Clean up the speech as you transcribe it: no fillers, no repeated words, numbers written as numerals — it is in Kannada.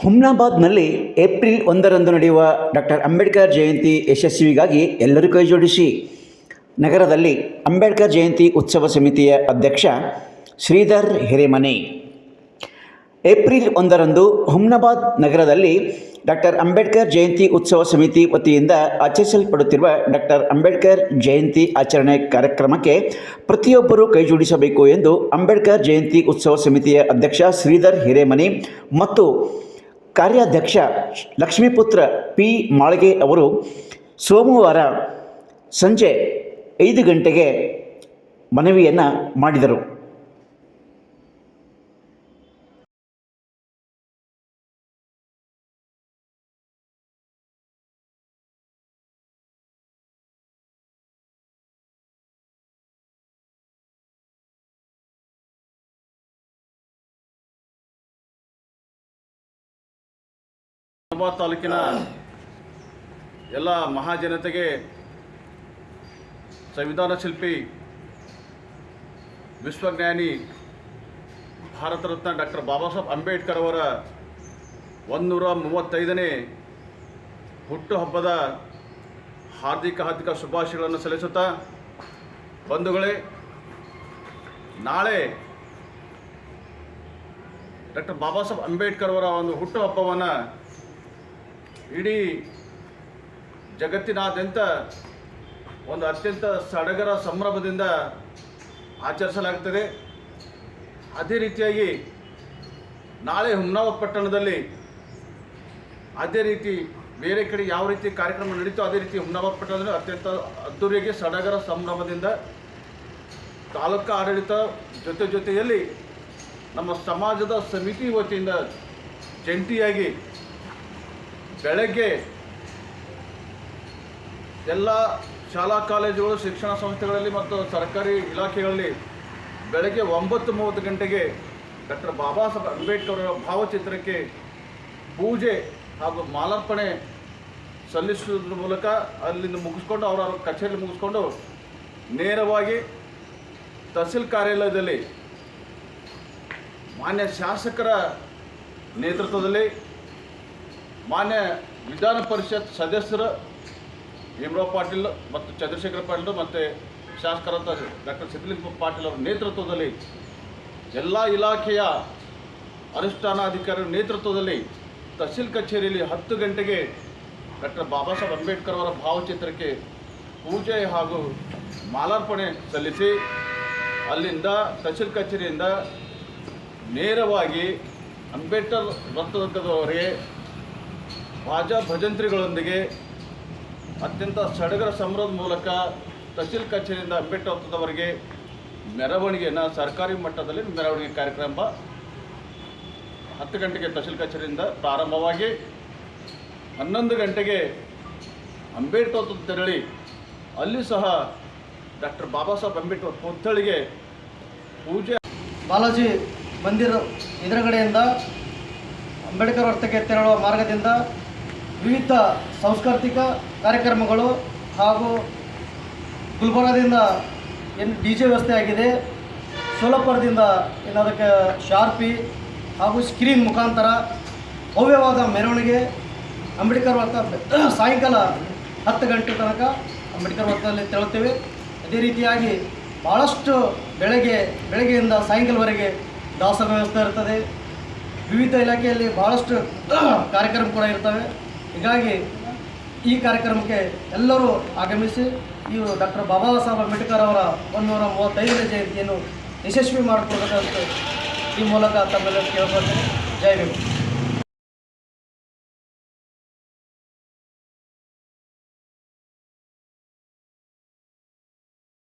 ಹುಮ್ನಾಬಾದ್ನಲ್ಲಿ ಏಪ್ರಿಲ್ 1ರಂದು ನಡೆಯುವ ಡಾಕ್ಟರ್ ಅಂಬೇಡ್ಕರ್ ಜಯಂತಿ ಯಶಸ್ವಿಗಾಗಿ ಎಲ್ಲರೂ ಕೈಜೋಡಿಸಿ. ನಗರದಲ್ಲಿ ಅಂಬೇಡ್ಕರ್ ಜಯಂತಿ ಉತ್ಸವ ಸಮಿತಿಯ ಅಧ್ಯಕ್ಷ ಶ್ರೀಧರ್ ಹಿರೇಮನಿ. ಏಪ್ರಿಲ್ 1ರಂದು ಹುಮ್ನಾಬಾದ್ ನಗರದಲ್ಲಿ ಡಾಕ್ಟರ್ ಅಂಬೇಡ್ಕರ್ ಜಯಂತಿ ಉತ್ಸವ ಸಮಿತಿ ವತಿಯಿಂದ ಆಚರಿಸಲ್ಪಡುತ್ತಿರುವ ಡಾಕ್ಟರ್ ಅಂಬೇಡ್ಕರ್ ಜಯಂತಿ ಆಚರಣೆ ಕಾರ್ಯಕ್ರಮಕ್ಕೆ ಪ್ರತಿಯೊಬ್ಬರೂ ಕೈಜೋಡಿಸಬೇಕು ಎಂದು ಅಂಬೇಡ್ಕರ್ ಜಯಂತಿ ಉತ್ಸವ ಸಮಿತಿಯ ಅಧ್ಯಕ್ಷ ಶ್ರೀಧರ್ ಹಿರೇಮನಿ ಮತ್ತು ಕಾರ್ಯಾಧ್ಯಕ್ಷ ಲಕ್ಷ್ಮೀಪುತ್ರ ಪಿ ಮಾಳ್ಗೆ ಅವರು ಸೋಮವಾರ ಸಂಜೆ 5 ಗಂಟೆಗೆ ಮನವಿಯನ್ನು ಮಾಡಿದರು. ಹುಮ್ನಾಬಾದ್ ತಾಲೂಕಿನ ಎಲ್ಲ ಮಹಾಜನತೆಗೆ ಸಂವಿಧಾನ ಶಿಲ್ಪಿ ವಿಶ್ವಜ್ಞಾನಿ ಭಾರತ ರತ್ನ ಡಾಕ್ಟರ್ ಬಾಬಾ ಸಾಹೇಬ್ ಅಂಬೇಡ್ಕರ್ ಅವರ 135ನೇ ಹುಟ್ಟುಹಬ್ಬದ ಹಾರ್ದಿಕ ಶುಭಾಶಯಗಳನ್ನು ಸಲ್ಲಿಸುತ್ತಾ, ಬಂಧುಗಳೇ, ನಾಳೆ ಡಾಕ್ಟರ್ ಬಾಬಾ ಸಾಹೇಬ್ ಅಂಬೇಡ್ಕರ್ ಅವರ ಒಂದು ಹುಟ್ಟುಹಬ್ಬವನ್ನು ಇಡೀ ಜಗತ್ತಿನಾದ್ಯಂತ ಒಂದು ಅತ್ಯಂತ ಸಡಗರ ಸಂಭ್ರಮದಿಂದ ಆಚರಿಸಲಾಗುತ್ತದೆ. ಅದೇ ರೀತಿಯಾಗಿ ನಾಳೆ ಹುಮ್ನಾಬಾದ್ ಪಟ್ಟಣದಲ್ಲಿ ಅದೇ ರೀತಿ ಬೇರೆ ಕಡೆ ಯಾವ ರೀತಿ ಕಾರ್ಯಕ್ರಮ ನಡೀತೋ ಅದೇ ರೀತಿ ಹುಮ್ನಾಬಾದ್ ಪಟ್ಟಣದಲ್ಲಿ ಅತ್ಯಂತ ಅದ್ದೂರಿಯಾಗಿ ಸಡಗರ ಸಂಭ್ರಮದಿಂದ ತಾಲೂಕು ಆಡಳಿತ ಜೊತೆಯಲ್ಲಿ ನಮ್ಮ ಸಮಾಜದ ಸಮಿತಿ ವತಿಯಿಂದ ಜಂಟಿಯಾಗಿ ಬೆಳಗ್ಗೆ ಎಲ್ಲ ಶಾಲಾ ಕಾಲೇಜುಗಳು, ಶಿಕ್ಷಣ ಸಂಸ್ಥೆಗಳಲ್ಲಿ ಮತ್ತು ಸರ್ಕಾರಿ ಇಲಾಖೆಗಳಲ್ಲಿ ಬೆಳಗ್ಗೆ 9:30 ಗಂಟೆಗೆ ಡಾಕ್ಟರ್ ಬಾಬಾ ಸಾಹೇಬ್ ಅಂಬೇಡ್ಕರ್ ಅವರ ಭಾವಚಿತ್ರಕ್ಕೆ ಪೂಜೆ ಹಾಗೂ ಮಾಲಾರ್ಪಣೆ ಸಲ್ಲಿಸುವುದರ ಮೂಲಕ ಅಲ್ಲಿಂದ ಮುಗಿಸ್ಕೊಂಡು ಅವರ ಕಚೇರಿ ಮುಗಿಸ್ಕೊಂಡು ನೇರವಾಗಿ ತಹಸೀಲ್ ಕಾರ್ಯಾಲಯದಲ್ಲಿ ಮಾನ್ಯ ಶಾಸಕರ ನೇತೃತ್ವದಲ್ಲಿ ಮಾನ್ಯ ವಿಧಾನ ಪರಿಷತ್ ಸದಸ್ಯರು ಭೀಮರಾವ್ ಪಾಟೀಲ್ ಮತ್ತು ಚಂದ್ರಶೇಖರ್ ಪಾಟೀಲ್ ಮತ್ತು ಶಾಸಕರಾದ ಡಾಕ್ಟರ್ ಸಿದ್ಧಲಿಂಗ ಪಾಟೀಲ್ ಅವರ ನೇತೃತ್ವದಲ್ಲಿ ಎಲ್ಲ ಇಲಾಖೆಯ ಅನುಷ್ಠಾನಾಧಿಕಾರಿಗಳ ನೇತೃತ್ವದಲ್ಲಿ ತಹಸೀಲ್ ಕಚೇರಿಯಲ್ಲಿ 10 ಗಂಟೆಗೆ ಡಾಕ್ಟರ್ ಬಾಬಾ ಸಾಹೇಬ್ ಅಂಬೇಡ್ಕರ್ ಅವರ ಭಾವಚಿತ್ರಕ್ಕೆ ಪೂಜೆ ಹಾಗೂ ಮಾಲಾರ್ಪಣೆ ಸಲ್ಲಿಸಿ ಅಲ್ಲಿಂದ ತಹಸೀಲ್ ಕಚೇರಿಯಿಂದ ನೇರವಾಗಿ ಅಂಬೇಡ್ಕರ್ ವೃತ್ತದವರೆಗೆ ಬಾಜಾ ಭಜಂತ್ರಿಗಳೊಂದಿಗೆ ಅತ್ಯಂತ ಸಡಗರ ಸಂಭ್ರಮದ ಮೂಲಕ ತಹಸೀಲ್ ಕಚೇರಿಯಿಂದ ಅಂಬೇಡ್ಕರ್ ವೃತ್ತದವರೆಗೆ ಮೆರವಣಿಗೆಯನ್ನು ಸರ್ಕಾರಿ ಮಟ್ಟದಲ್ಲಿ ಮೆರವಣಿಗೆ ಕಾರ್ಯಕ್ರಮ 10 ಗಂಟೆಗೆ ತಹಸೀಲ್ ಕಚೇರಿಯಿಂದ ಪ್ರಾರಂಭವಾಗಿ 11 ಗಂಟೆಗೆ ಅಂಬೇಡ್ಕರ್ ವೃತ್ತಕ್ಕೆ ತೆರಳಿ ಅಲ್ಲಿ ಸಹ ಡಾಕ್ಟರ್ ಬಾಬಾ ಸಾಹೇಬ್ ಅಂಬೇಡ್ಕರ್ ಪುತ್ಥಳಿಗೆ ಪೂಜೆ ಬಾಲಾಜಿ ಮಂದಿರ ಎದುರುಗಡೆಯಿಂದ ಅಂಬೇಡ್ಕರ್ ವೃತ್ತಕ್ಕೆ ತೆರಳುವ ಮಾರ್ಗದಿಂದ ವಿವಿಧ ಸಾಂಸ್ಕೃತಿಕ ಕಾರ್ಯಕ್ರಮಗಳು ಹಾಗೂ ಗುಲ್ಬರ್ಗದಿಂದ ಏನು DJ ವ್ಯವಸ್ಥೆ ಆಗಿದೆ, ಸೋಲಾಪುರದಿಂದ ಏನದಕ್ಕೆ ಶಾರ್ಪಿ ಹಾಗೂ ಸ್ಕ್ರೀನ್ ಮುಖಾಂತರ ಭವ್ಯವಾದ ಮೆರವಣಿಗೆ ಅಂಬೇಡ್ಕರ್ ವೃತ್ತ ಸಾಯಂಕಾಲ 10 ಗಂಟೆ ತನಕ ಅಂಬೇಡ್ಕರ್ ವೃತ್ತದಲ್ಲಿ ತೆರಳುತ್ತೇವೆ. ಅದೇ ರೀತಿಯಾಗಿ ಭಾಳಷ್ಟು ಬೆಳಗ್ಗೆಯಿಂದ ಸಾಯಂಕಾಲವರೆಗೆ ದಾಸೋಹ ವ್ಯವಸ್ಥೆ ಇರ್ತದೆ. ವಿವಿಧ ಇಲಾಖೆಯಲ್ಲಿ ಭಾಳಷ್ಟು ಕಾರ್ಯಕ್ರಮ ಕೂಡ ಇರ್ತವೆ. ಹೀಗಾಗಿ ಈ ಕಾರ್ಯಕ್ರಮಕ್ಕೆ ಎಲ್ಲರೂ ಆಗಮಿಸಿ ಈ ಡಾಕ್ಟರ್ ಬಾಬಾ ಸಾಹೇಬ್ ಅಂಬೇಡ್ಕರ್ ಅವರ 135ನೇ ಜಯಂತಿಯನ್ನು ಯಶಸ್ವಿ ಮಾಡಿಕೊಡಬೇಕಂತ ಈ ಮೂಲಕ ತಮ್ಮೆಲ್ಲರೂ ಕೇಳ್ಕೊಳ್ತೇನೆ. ಜೈ ಭೀಮ್.